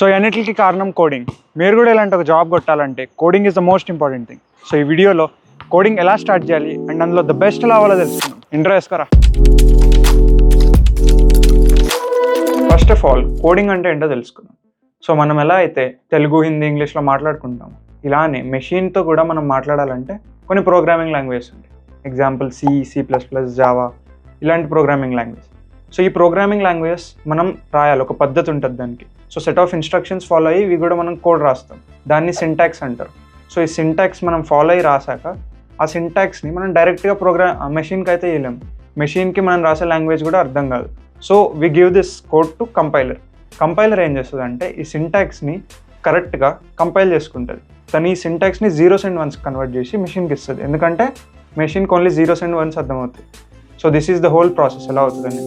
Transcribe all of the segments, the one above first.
So అన్నిటికీ కారణం coding. మీరు కూడా ఇలాంటి ఒక జాబ్ కొట్టాలంటే coding is the most important thing. So ఈ వీడియోలో కోడింగ్ ఎలా స్టార్ట్ చేయాలి అండ్ అందులో ద బెస్ట్ ఎలా అవ్వాలో తెలుసుకుందాం. ఇంట్రో వేసుకోరా. ఫస్ట్ ఆఫ్ ఆల్ కోడింగ్ అంటే ఏంటో తెలుసుకుందాం. సో మనం ఎలా అయితే తెలుగు, హిందీ, ఇంగ్లీష్లో మాట్లాడుకుంటాము, ఇలానే మెషిన్తో కూడా మనం మాట్లాడాలంటే కొన్ని ప్రోగ్రామింగ్ లాంగ్వేజెస్ ఉంటాయి. ఎగ్జాంపుల్ C++, జావా ఇలాంటి ప్రోగ్రామింగ్ లాంగ్వేజ్. సో ఈ ప్రోగ్రామింగ్ లాంగ్వేజెస్ మనం రాయాలి, ఒక పద్ధతి ఉంటుంది దానికి. So set of instructions follow అయ్యి ఇవి కూడా మనం కోడ్ రాస్తాం, దాన్ని సింటాక్స్ అంటారు. సో ఈ సింటాక్స్ మనం ఫాలో అయ్యి రాసాక ఆ సింటాక్స్ని మనం డైరెక్ట్గా మెషిన్కి అయితే వేయలేము. మెషిన్కి మనం రాసే లాంగ్వేజ్ కూడా అర్థం కాదు. So we give this code to compiler. Compiler ఏం చేస్తుంది అంటే ఈ సింటాక్స్ని కరెక్ట్గా కంపైల్ చేసుకుంటుంది. తను ఈ సింటాక్స్ని 0s and 1s కన్వర్ట్ చేసి మెషిన్కి ఇస్తుంది, ఎందుకంటే మెషిన్కి ఓన్లీ 0s and 1s అర్థమవుతుంది. So this is the whole process ఎలా అవుతుందని.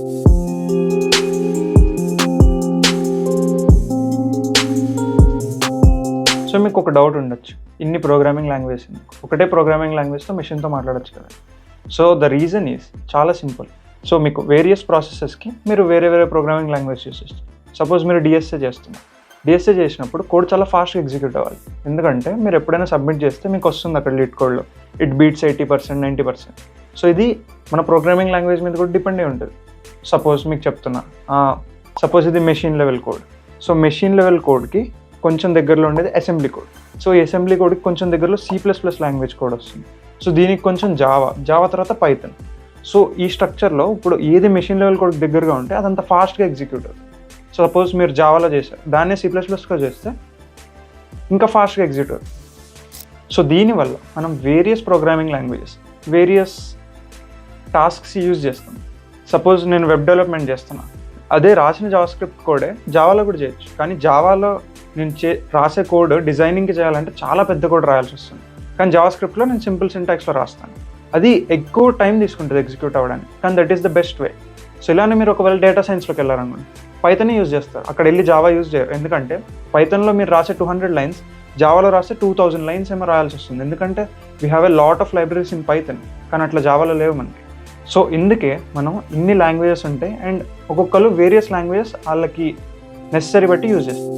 సో మీకు ఒక డౌట్ ఉండొచ్చు, ఇన్ని ప్రోగ్రామింగ్ లాంగ్వేజ్ ఒకటే ప్రోగ్రామింగ్ లాంగ్వేజ్తో మెషిన్తో మాట్లాడచ్చు కదా. సో ద రీజన్ ఈజ్ చాలా సింపుల్. సో మీకు వేరియస్ ప్రాసెసెస్కి మీరు వేరే ప్రోగ్రామింగ్ లాంగ్వేజ్ యూస్ చేస్తారు. సపోజ్ మీరు డిఎస్ఏ చేస్తున్నారు. డిఎస్ఏ చేసినప్పుడు కోడ్ చాలా ఫాస్ట్గా ఎగ్జిక్యూట్ అవ్వాలి, ఎందుకంటే మీరు ఎప్పుడైనా సబ్మిట్ చేస్తే మీకు వస్తుంది అక్కడ లీడ్ కోడ్లో ఇట్ బీట్స్ 80%, 90%. సో ఇది మన ప్రోగ్రామింగ్ లాంగ్వేజ్ మీద కూడా డిపెండ్ అయి ఉంటుంది. సపోజ్ మీకు చెప్తున్నా, సపోజ్ ఇది machine level code. So machine level కోడ్కి కొంచెం దగ్గరలో ఉండేది అసెంబ్లీ కోడ్. సో ఈ అసెంబ్లీ కోడ్కి కొంచెం దగ్గరలో C++ లాంగ్వేజ్ కోడ్ వస్తుంది. సో దీనికి కొంచెం జావా తర్వాత పైథాన్. సో ఈ స్ట్రక్చర్లో ఇప్పుడు ఏది మెషిన్ లెవెల్ కోడ్కి దగ్గరగా ఉంటే అదంతా ఫాస్ట్గా ఎగ్జిక్యూట్ అవుతుంది. సో సపోజ్ మీరు జావాలో చేశారు, దాన్నే C++గా చేస్తే ఇంకా ఫాస్ట్గా ఎగ్జిక్యూట్ అవుతుంది. సో దీనివల్ల మనం various programming languages, various tasks use చేస్తాం. సపోజ్ నేను వెబ్ డెవలప్మెంట్ చేస్తున్నా, అదే రాసిన జావాస్క్రిప్ట్ కోడే జావాలో కూడా చేయొచ్చు. కానీ జావాలో నేను రాసే కోడ్ డిజైనింగ్కి చేయాలంటే చాలా పెద్ద కోడ్ రాయాల్సి వస్తుంది. కానీ జావాస్క్రిప్ట్లో నేను సింపుల్ సింటాక్స్లో రాస్తాను, అది ఎక్కువ టైం తీసుకుంటుంది ఎగ్జిక్యూట్ అవ్వడానికి. కానీ that is the best way. So ఇలానే మీరు ఒకవేళ డేటా సైన్స్లోకి వెళ్ళారనుకోండి, పైథానే యూజ్ చేస్తారు, అక్కడ వెళ్ళి జావా యూజ్ చేయరు. ఎందుకంటే పైథాన్లో మీరు రాసే 200 lines, జావాలో రాస్తే 2000 lines ఏమో రాయాల్సి వస్తుంది, ఎందుకంటే we have a lot of libraries in Python. కానీ అట్లా జావాలో లేవు మనకి. సో ఇందుకే మనం ఇన్ని లాంగ్వేజెస్ ఉంటాయి అండ్ ఒక్కొక్కరు వేరియస్ లాంగ్వేజెస్ వాళ్ళకి నెసరీ బట్టి యూజ్ చేస్తారు.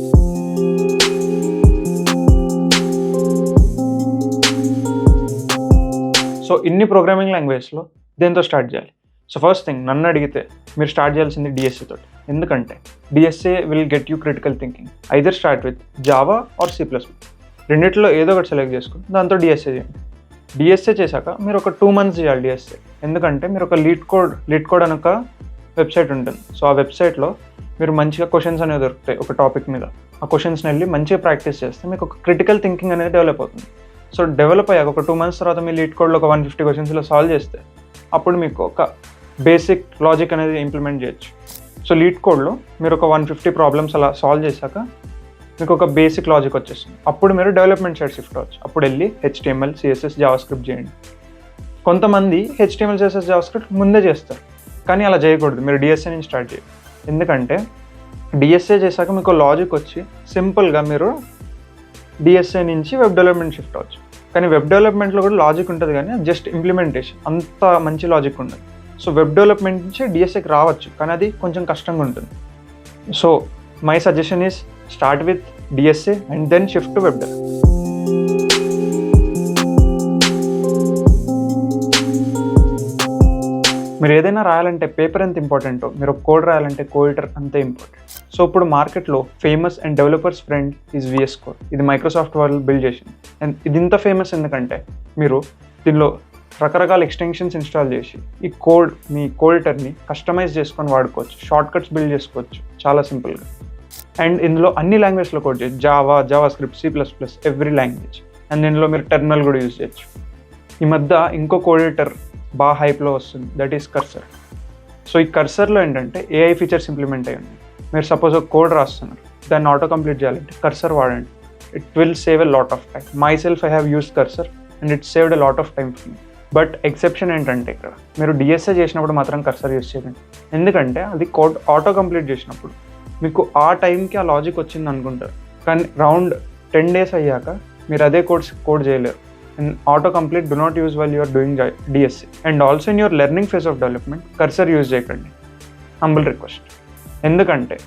సో ఇన్ని ప్రోగ్రామింగ్ లాంగ్వేజ్లో దేంతో స్టార్ట్ చేయాలి? సో ఫస్ట్ థింగ్ నన్ను అడిగితే మీరు స్టార్ట్ చేయాల్సింది డిఎస్ఏ తోటి, ఎందుకంటే DSA will get you critical thinking. Either start with Java or C++, రెండిట్లో ఏదో ఒకటి సెలెక్ట్ చేసుకుని దాంతో డిఎస్ఏ చేయండి. డిఎస్ఏ చేశాక మీరు ఒక 2 months చేయాలి డిఎస్ఏ, ఎందుకంటే మీరు ఒక లీడ్ కోడ్ అని ఒక వెబ్సైట్ ఉంటుంది. సో ఆ వెబ్సైట్లో మీరు మంచిగా క్వశ్చన్స్ అనేవి దొరుకుతాయి ఒక టాపిక్ మీద. ఆ క్వశ్చన్స్ని వెళ్ళి మంచిగా ప్రాక్టీస్ చేస్తే మీకు ఒక క్రిటికల్ థింకింగ్ అనేది డెవలప్ అవుతుంది. సో డెవలప్ అయ్యాక ఒక 2 months తర్వాత మీ లీడ్ కోడ్లో ఒక 150 questions సాల్వ్ చేస్తే అప్పుడు మీకు ఒక బేసిక్ లాజిక్ అనేది ఇంప్లిమెంట్ చేయొచ్చు. సో లీడ్ కోడ్లో మీరు ఒక 150 problems అలా సాల్వ్ చేశాక మీకు ఒక బేసిక్ లాజిక్ వచ్చేస్తుంది. అప్పుడు మీరు డెవలప్మెంట్ సైడ్ షిఫ్ట్ అవ్వచ్చు. అప్పుడు వెళ్ళి HTML, CSS, జావాస్క్రిప్ట్ చేయండి. కొంతమంది HTML, CSS, జావాస్క్రిప్ట్ ముందే చేస్తారు, కానీ అలా చేయకూడదు. మీరు డిఎస్ఏ నుంచి స్టార్ట్ చేయండి, ఎందుకంటే డిఎస్ఏ చేశాక మీకు లాజిక్ వచ్చి సింపుల్గా మీరు డిఎస్ఏ నుంచి వెబ్ డెవలప్మెంట్ షిఫ్ట్ అవ్వచ్చు. కానీ వెబ్ డెవలప్మెంట్లో కూడా లాజిక్ ఉంటుంది, కానీ జస్ట్ ఇంప్లిమెంటేషన్ అంత మంచి లాజిక్ ఉండదు. సో వెబ్ డెవలప్మెంట్ నుంచి డిఎస్ఏకి రావచ్చు, కానీ అది కొంచెం కష్టంగా ఉంటుంది. So my suggestion is start with DSA and then shift to web development. మీరు ఏదైనా రాయాలంటే పేపర్ ఎంత ఇంపార్టెంటో, మీరు ఒక కోడ్ రాయాలంటే కోడిటర్ అంతే ఇంపార్టెంట్. సో ఇప్పుడు మార్కెట్లో famous and developers friend is VS Code. ఇది మైక్రోసాఫ్ట్ వాళ్ళు బిల్డ్ చేసింది. అండ్ ఇది ఇంత ఫేమస్ ఎందుకంటే మీరు దీనిలో రకరకాల ఎక్స్టెన్షన్స్ ఇన్స్టాల్ చేసి ఈ మీ కోడిటర్ని కస్టమైజ్ చేసుకొని వాడుకోవచ్చు, షార్ట్ కట్స్ బిల్డ్ చేసుకోవచ్చు చాలా సింపుల్గా. అండ్ ఇందులో అన్ని లాంగ్వేజ్లో కోడ్ చేయొచ్చు, JavaScript, C++, every language. And దీనిలో మీరు టెర్మినల్ కూడా యూజ్ చేయొచ్చు. ఈ మధ్య ఇంకో కోడిటర్ బాగా హైప్లో వస్తుంది, దట్ ఈస్ కర్సర్. సో ఈ కర్సర్లో ఏంటంటే AI ఫీచర్స్ ఇంప్లిమెంట్ అయ్యి ఉన్నాయి. మీరు సపోజ్ ఒక కోడ్ రాస్తున్నారు, దాన్ని ఆటో కంప్లీట్ చేయాలంటే కర్సర్ వాడండి. It will save a lot of time. My self I have used cursor and it saved a lot of time for me. But exception ఏంటంటే ఇక్కడ మీరు డిఎస్ఏ చేసినప్పుడు మాత్రం కర్సర్ యూస్ చేయండి, ఎందుకంటే అది కోడ్ ఆటో కంప్లీట్ చేసినప్పుడు మీకు ఆ టైంకి ఆ లాజిక్ వచ్చింది అనుకుంటారు, కానీ రౌండ్ 10 days అయ్యాక మీరు అదే కోడ్ చేయలేరు. And auto complete do not use while you are doing DSA. And also in your learning phase of development Cursor use చేయకండి, హంబుల్ రిక్వెస్ట్. ఎందుకంటే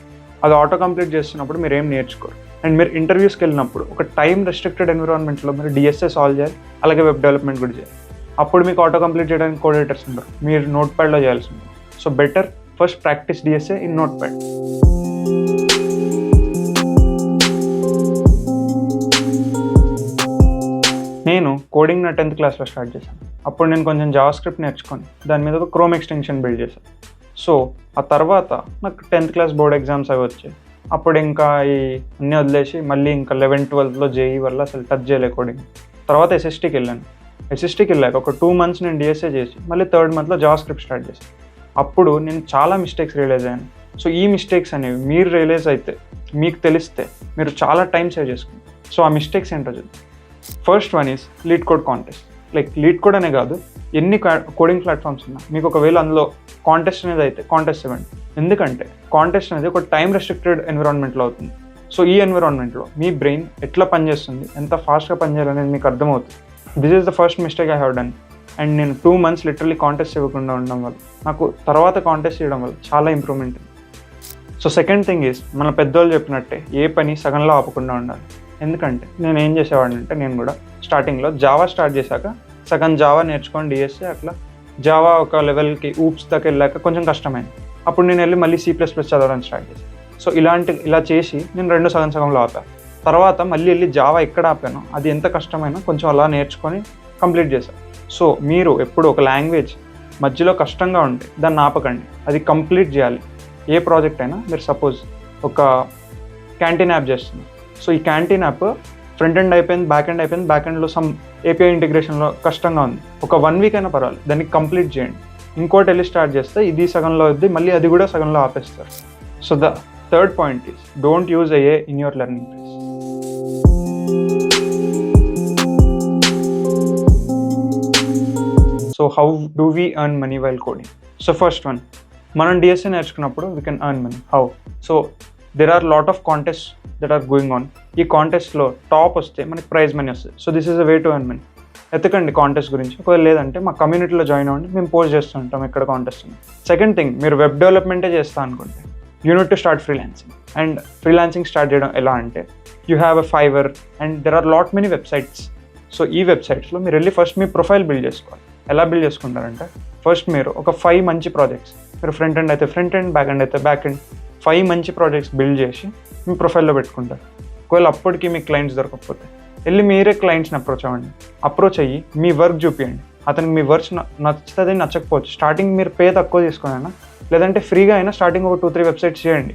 అది ఆటో కంప్లీట్ చేస్తున్నప్పుడు మీరు ఏం నేర్చుకోరు. అండ్ మీరు ఇంటర్వ్యూస్కి వెళ్ళినప్పుడు ఒక టైం రెస్ట్రిక్టెడ్ ఎన్విరాన్మెంట్లో మీరు డిఎస్ఏ సాల్వ్ చేయాలి, అలాగే వెబ్ డెవలప్మెంట్ కూడా చేయాలి. అప్పుడు మీకు ఆటో కంప్లీట్ చేయడానికి కోడేటర్స్ ఉండరు, మీరు నోట్ ప్యాడ్లో చేయాల్సి ఉంటుంది. So better first practice DSA in note pad. నేను కోడింగ్ నా 10th క్లాస్లో స్టార్ట్ చేశాను. అప్పుడు నేను కొంచెం జావా స్క్రిప్ట్ నేర్చుకొని దాని మీద ఒక క్రోమ్ ఎక్స్టెన్షన్ బిల్డ్ చేశాను. సో ఆ తర్వాత నాకు 10th క్లాస్ బోర్డ్ ఎగ్జామ్స్ అవి వచ్చాయి. అప్పుడు ఇంకా ఈ అన్నీ వదిలేసి మళ్ళీ ఇంకా 11th 12thలో జేఈ వల్ల అసలు టచ్ చేయలే కోడింగ్. తర్వాత ఎస్ఎస్టీకి వెళ్ళాను. ఎస్ఎస్టీకి వెళ్ళాక ఒక 2 months నేను డిఎస్ఏ చేసి మళ్ళీ 3rd monthలో జావా స్క్రిప్ట్ స్టార్ట్ చేశాను. అప్పుడు నేను చాలా మిస్టేక్స్ రియలైజ్ అయ్యాను. సో ఈ మిస్టేక్స్ అనేవి మీరు రియలైజ్ అయితే, మీకు తెలిస్తే మీరు చాలా టైం సేవ్ చేసుకుంటారు. సో ఆ మిస్టేక్స్ ఏంటో చూద్దాం. First one is lead code contest. Like lead code అనే కాదు, ఎన్ని కోడింగ్ ప్లాట్ఫామ్స్ ఉన్నా మీకు ఒకవేళ అందులో కాంటెస్ట్ అనేది అయితే కాంటెస్ట్ ఇవ్వండి. ఎందుకంటే కాంటెస్ట్ అనేది ఒక టైం రెస్ట్రిక్టెడ్ ఎన్విరాన్మెంట్లో అవుతుంది. సో ఈ ఎన్విరాన్మెంట్లో మీ బ్రెయిన్ ఎట్లా పనిచేస్తుంది, ఎంత ఫాస్ట్గా పనిచేయాలనేది మీకు అర్థమవుతుంది. This is the first mistake I have done. And నేను 2 months లిటరలీ కాంటెస్ట్ ఇవ్వకుండా ఉండడం వల్ల నాకు తర్వాత కాంటెస్ట్ చేయడం వల్ల చాలా ఇంప్రూవ్మెంట్ ఉంది. సో సెకండ్ థింగ్ ఈజ్ మన పెద్దోళ్ళు చెప్పినట్టే ఏ పని సగంలో ఆపకుండా ఉండాలి. ఎందుకంటే నేను ఏం చేసేవాడిని అంటే, నేను కూడా స్టార్టింగ్లో జావా స్టార్ట్ చేశాక సగం జావా నేర్చుకొని డిఎస్ఏ అట్లా జావా ఒక లెవెల్కి ఊప్స్ దాకా వెళ్ళాక కొంచెం కష్టమైంది. అప్పుడు నేను వెళ్ళి మళ్ళీ C++ చదవడం స్టార్ట్ చేశాను. సో ఇలా చేసి నేను 2 సగంలో ఆపాను. తర్వాత మళ్ళీ వెళ్ళి జావా ఎక్కడ ఆపానో అది ఎంత కష్టమైనా కొంచెం అలా నేర్చుకొని కంప్లీట్ చేశాను. సో మీరు ఎప్పుడు ఒక లాంగ్వేజ్ మధ్యలో కష్టంగా ఉంటే దాన్ని ఆపకండి, అది కంప్లీట్ చేయాలి. ఏ ప్రాజెక్ట్ అయినా మీరు సపోజ్ ఒక క్యాంటీన్ యాప్ చేస్తున్నారు. సో ఈ క్యాంటీన్ యాప్ ఫ్రంట్ ఎండ్ అయిపోయింది, బ్యాక్ ఎండ్లో సమ్ ఏపీఐ ఇంటిగ్రేషన్లో కష్టంగా ఉంది. ఒక 1 week అయినా పర్వాలేదు, దాన్ని కంప్లీట్ చేయండి. ఇంకోటి వెళ్ళి స్టార్ట్ చేస్తే ఇది సగంలో అవుద్ది, మళ్ళీ అది కూడా సగంలో ఆపేస్తారు. So the third point is don't use AI in your learning phase. So how do we earn money while coding? So first one, మనం డిఎస్ఏ నేర్చుకున్నప్పుడు we can earn money. How? So there are lot of contest that are going on. ఈ కాంటెస్ట్లో top వస్తే మనకి prize money వస్తుంది. So this is a way to earn money. ఎత్తకండి contest గురించి. ఒకవేళ లేదంటే మా కమ్యూనిటీలో జాయిన్ అవ్వండి, మేము పోస్ట్ చేస్తుంటాం ఎక్కడ కాంటెస్ట్ ఉంది. సెకండ్ థింగ్, మీరు వెబ్ డెవలప్మెంటే చేస్తా అనుకుంటే you need to start freelancing. And freelancing start చేయడం ఎలా అంటే, you have a Fiverr and there are lot many websites. So ఈ వెబ్సైట్స్లో మీరు వెళ్ళి ఫస్ట్ మీ ప్రొఫైల్ బిల్డ్ చేసుకోవాలి. ఎలా బిల్డ్ చేసుకుంటారంటే, ఫస్ట్ మీరు ఒక 5 మంచి ప్రాజెక్ట్స్, మీరు ఫ్రంట్ ఎండ్ అయితే ఫ్రంట్ ఎండ్, బ్యాక్ ఎండ్ అయితే బ్యాక్ ఎండ్, 5 మంచి ప్రాజెక్ట్స్ బిల్డ్ చేసి మీ ప్రొఫైల్లో పెట్టుకుంటారు. ఒకవేళ అప్పటికి మీకు క్లయింట్స్ దొరకకపోతే వెళ్ళి మీరే క్లయింట్స్ని అప్రోచ్ అయ్యి మీ వర్క్ చూపించండి. అతనికి మీ వర్క్ నచ్చుతుంది, నచ్చకపోవచ్చు. స్టార్టింగ్ మీరు పే తక్కువ తీసుకునైనా, లేదంటే ఫ్రీగా అయినా స్టార్టింగ్ ఒక 2-3 వెబ్సైట్స్ చేయండి.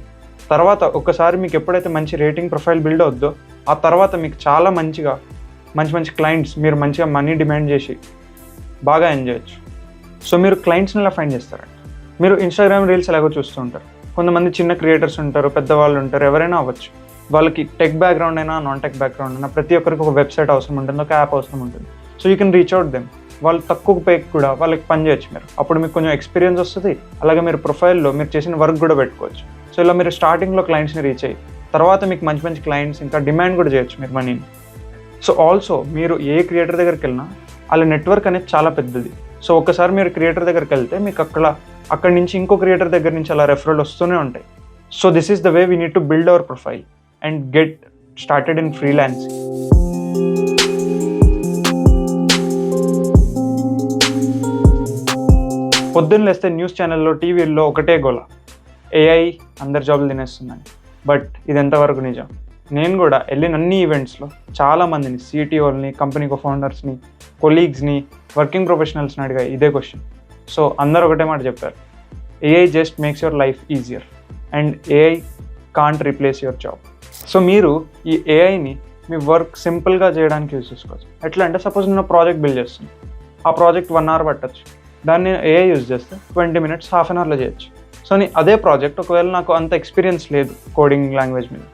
తర్వాత ఒకసారి మీకు ఎప్పుడైతే మంచి రేటింగ్ ప్రొఫైల్ బిల్డ్ అవుద్దో, ఆ తర్వాత మీకు చాలా మంచి క్లయింట్స్, మీరు మంచిగా మనీ డిమాండ్ చేసి బాగా ఎంజాయ్ చేయొచ్చు. సో మీరు క్లయింట్స్ని ఎలా ఫైండ్ చేస్తారంటే, మీరు ఇన్స్టాగ్రామ్ రీల్స్ ఎలాగో చూస్తూ ఉంటారు. కొంతమంది చిన్న క్రియేటర్స్ ఉంటారు, పెద్దవాళ్ళు ఉంటారు, ఎవరైనా అవ్వచ్చు. వాళ్ళకి టెక్ బ్యాక్గ్రౌండ్ అయినా నాన్ టెక్ బ్యాక్గ్రౌండ్ అయినా ప్రతి ఒక్కరికి ఒక వెబ్సైట్ అవసరం ఉంటుంది, ఒక యాప్ అవసరం ఉంటుంది. So you can reach out them. వాళ్ళు తక్కువ పేకి కూడా వాళ్ళకి పని చేయొచ్చు మీరు. అప్పుడు మీకు కొంచెం ఎక్స్పీరియన్స్ వస్తుంది, అలాగే మీరు ప్రొఫైల్లో మీరు చేసిన వర్క్ కూడా పెట్టుకోవచ్చు. సో ఇలా మీరు స్టార్టింగ్లో క్లయింట్స్ని రీచ్ అయ్యి తర్వాత మీకు మంచి క్లయింట్స్ ఇంకా డిమాండ్ కూడా చేయొచ్చు మీరు మనీని. సో ఆల్సో మీరు ఏ క్రియేటర్ దగ్గరికి వెళ్ళినా వాళ్ళ నెట్వర్క్ అనేది చాలా పెద్దది. సో ఒకసారి మీరు క్రియేటర్ దగ్గరికి వెళ్తే మీకు అక్కడి నుంచి ఇంకో క్రియేటర్ దగ్గర నుంచి అలా రెఫరల్ వస్తూనే ఉంటాయి. So this is the way we need to build our profile and get started in freelancing. పొద్దున్న లేస్తే న్యూస్ ఛానల్లో, టీవీల్లో ఒకటే గోల, AI అందరి జాబులు తినేస్తుందని. బట్ ఇది ఎంతవరకు నిజం? నేను కూడా వెళ్ళిన అన్ని ఈవెంట్స్లో చాలామందిని, CTOల్ని, కంపెనీ ఫౌండర్స్ని, కొలీగ్స్ని, వర్కింగ్ ప్రొఫెషనల్స్ని అడిగా ఇదే క్వశ్చన్. సో అందరూ ఒకటే మాట చెప్పారు, AI just makes your life easier and AI can't replace your job. So మీరు ఈ AIని మీ వర్క్ సింపుల్గా చేయడానికి యూజ్ చేసుకోవచ్చు. ఎట్లా అంటే, సపోజ్ నేను ప్రాజెక్ట్ బిల్డ్ చేస్తాను, ఆ ప్రాజెక్ట్ 1 hour పట్టచ్చు, దాన్ని నేను AI యూజ్ చేస్తే 20 minutes, హాఫ్ అన్ అవర్లో చేయొచ్చు. సో అదే ప్రాజెక్ట్ ఒకవేళ నాకు అంత ఎక్స్పీరియన్స్ లేదు కోడింగ్ లాంగ్వేజ్ మీద,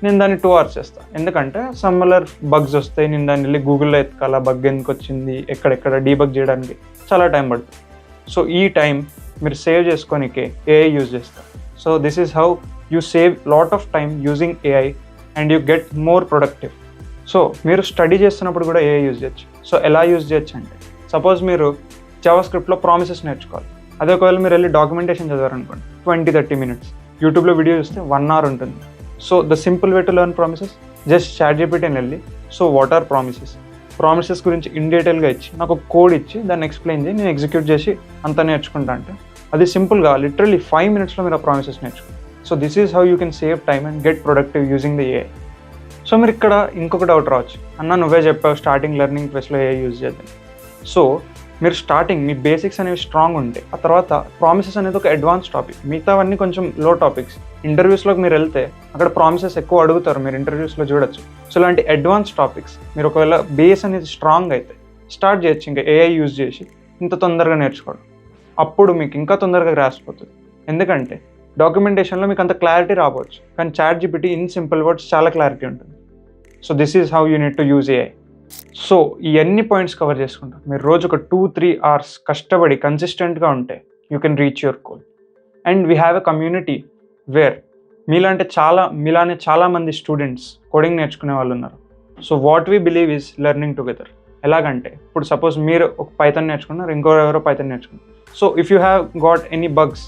నేను దాన్ని 2 hours చేస్తాను. ఎందుకంటే సమ్మలర్ బగ్స్ వస్తాయి, నేను దాన్ని వెళ్ళి గూగుల్లో ఎత్తుకాల, బగ్ ఎందుకు వచ్చింది, ఎక్కడెక్కడ డీబగ్ చేయడానికి చాలా టైం పడుతుంది. సో ఈ టైం మీరు సేవ్ చేసుకోనికే AI యూజ్ చేస్తారు. So this is how you save lot of time using AI and you get more productive. So మీరు స్టడీ చేస్తున్నప్పుడు కూడా AI యూజ్ చేయొచ్చు. సో ఎలా యూజ్ చేయొచ్చు అంటే, సపోజ్ మీరు జావా స్క్రిప్ట్లో ప్రామిసెస్ నేర్చుకోవాలి. అదే ఒకవేళ మీరు వెళ్ళి డాక్యుమెంటేషన్ చదివారనుకోండి 20-30 minutes. యూట్యూబ్లో వీడియో చూస్తే 1 hour ఉంటుంది. So the simple way to learn promises, just ChatGPTని వెళ్ళి సో వాట్ ఆర్ ప్రామిసెస్ గురించి ఇన్ డీటెయిల్గా ఇచ్చి నాకు ఒక కోడ్ ఇచ్చి దాన్ని ఎక్స్ప్లెయిన్ చేసి నేను ఎగ్జిక్యూట్ చేసి అంతా నేర్చుకుంటా అంటే అది సింపుల్గా లిటరల్లీ 5 minutesలో మీరు ఆ ప్రామిసెస్ నేర్చుకుంటారు. So this is how you can save time and get productive using the AI. So మీరు ఇక్కడ ఇంకొక డౌట్ రావచ్చు, అన్న నువ్వే చెప్పావు స్టార్టింగ్ లెర్నింగ్ ఫేస్లో AI యూజ్ చేద్దాం. సో మీరు స్టార్టింగ్ మీ బేసిక్స్ అనేవి స్ట్రాంగ్ ఉంటే ఆ తర్వాత ప్రామిసెస్ అనేది ఒక అడ్వాన్స్ టాపిక్, మిగతావన్నీ కొంచెం లో టాపిక్స్. ఇంటర్వ్యూస్లోకి మీరు వెళ్తే అక్కడ ప్రామిసెస్ ఎక్కువ అడుగుతారు, మీరు ఇంటర్వ్యూస్లో చూడొచ్చు. సో ఇలాంటి అడ్వాన్స్ టాపిక్స్ మీరు ఒకవేళ బేస్ అనేది స్ట్రాంగ్ అయితే స్టార్ట్ చేయొచ్చు ఇంకా AI యూజ్ చేసి ఇంత తొందరగా నేర్చుకోవడం. అప్పుడు మీకు ఇంకా తొందరగా గ్రాస్ప్ అవుతుంది. ఎందుకంటే డాక్యుమెంటేషన్లో మీకు అంత క్లారిటీ రావచ్చు, కానీ ChatGPT ఇన్ సింపుల్ వర్డ్స్ చాలా క్లారిటీ ఉంటుంది. So this is how you need to use AI. So ఈ అన్ని పాయింట్స్ కవర్ చేసుకుంటాం మీరు రోజు ఒక 2-3 hours కష్టపడి కన్సిస్టెంట్గా ఉంటే you can reach your goal. And we have a community where మీలానే చాలామంది స్టూడెంట్స్ కోడింగ్ నేర్చుకునే వాళ్ళు ఉన్నారు. So what we believe is learning together. ఎలాగంటే ఇప్పుడు సపోజ్ మీరు ఒక పైథాన్ నేర్చుకున్నారు, ఎవరో పైథాన్ నేర్చుకున్నారు. So if you have got any bugs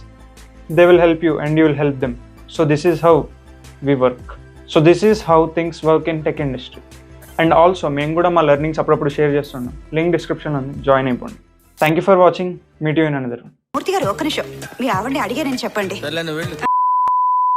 they will help you and you will help them. So this is how we work. So this is how things work in tech industry. And also మేము కూడా మా learnings అప్పుడప్పుడు share చేస్తున్నాం, link description ఉంది, join అయిపోండి. Thank you for watching, meet you in another. Murthy గారు ఒక్క నిమిషం, మీ ఆవిడని అడిగానని చెప్పండి.